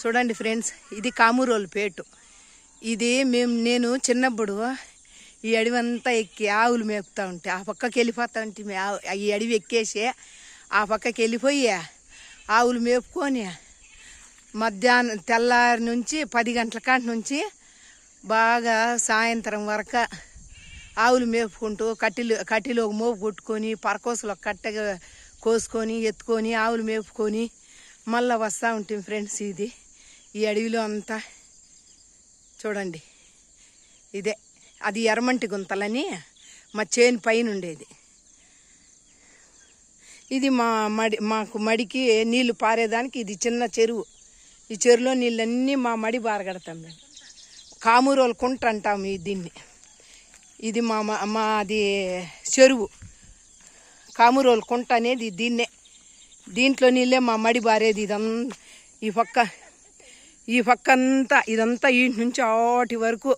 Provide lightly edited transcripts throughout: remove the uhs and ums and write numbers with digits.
చూడండి ఫ్రెండ్స్, ఇది కామూరోలుపేట. ఇది నేను చిన్నప్పుడు ఈ అడవంతా ఎక్కి ఆవులు మేపుతా ఉంటే ఆ పక్కకి వెళ్ళిపోతా ఉంటే ఈ అడవి ఎక్కేసి ఆ పక్కకి వెళ్ళిపోయి ఆవులు మేపుకొని మధ్యాహ్నం తెల్లారి నుంచి 10 గంటల కాటి నుంచి బాగా సాయంత్రం వరకు ఆవులు మేపుకుంటూ కట్టిలో మోపు కొట్టుకొని పరకోసలో కట్టెగా కోసుకొని ఎత్తుకొని ఆవులు మేపుకొని మళ్ళీ వస్తూ ఉంటాం ఫ్రెండ్స్. ఇది ఈ అడవిలో అంతా చూడండి. ఇదే అది ఎర్రమంటి గుంతలని మా చేను పైన ఉండేది. ఇది మాకు మడికి నీళ్లు పారేదానికి ఇది చిన్న చెరువు. ఈ చెరువులో నీళ్ళన్నీ మా మడి బారగడతాం మేము. కామూరోలు కుంట అంటాము దీన్ని. ఇది మాది చెరువు. కామూరోలు కుంట అనేది దీన్నే. దీంట్లో నీళ్ళే మా మడి బారేది. ఇదంతా ఈ పక్క అంతా ఇదంతా ఇంటి నుంచి ఆటి వరకు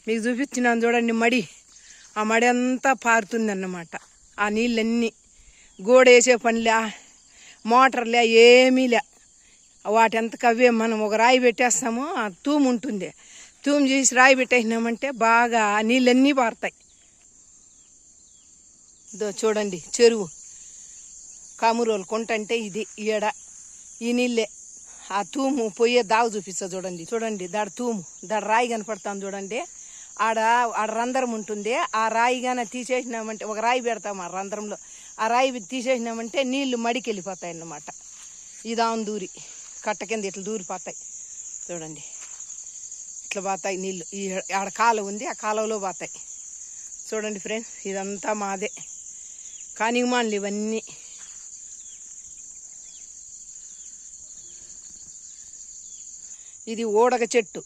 మీకు చూపించినాను చూడండి మడి. ఆ మడి అంతా పారుతుంది అన్నమాట. ఆ నీళ్ళన్నీ గోడేసే పనిలే, మోటార్లే, ఏమీ లే. వాటి ఎంతకు అవే మనం ఒక రాయి పెట్టేస్తాము, ఆ తూము ఉంటుంది. తూము చేసి రాయి పెట్టేసినామంటే బాగా నీళ్ళన్నీ పారుతాయి. చూడండి చెరువు. కామూరోలు కుంట అంటే ఇది. ఈడ ఈ నీళ్ళే. ఆ తూము పోయే దావు చూపిస్తా చూడండి. చూడండి దాడ తూము, దాడ రాయి కనపడతాం చూడండి. ఆడ రంధ్రం ఉంటుంది. ఆ రాయి కానీ తీసేసినామంటే ఒక రాయి పెడతాము ఆ రంధ్రంలో. ఆ రాయి తీసేసినామంటే నీళ్లు మడికి వెళ్ళిపోతాయి అన్నమాట. ఇదాం దూరి కట్ట కింద ఇట్లా దూరిపోతాయి చూడండి. ఇట్లా పోతాయి నీళ్ళు. ఈ ఆడ కాలువ ఉంది, ఆ కాలువలో పోతాయి చూడండి ఫ్రెండ్స్. ఇదంతా మాదే కానిమాన్లు ఇవన్నీ. ఇది ఓడగ చెట్టు.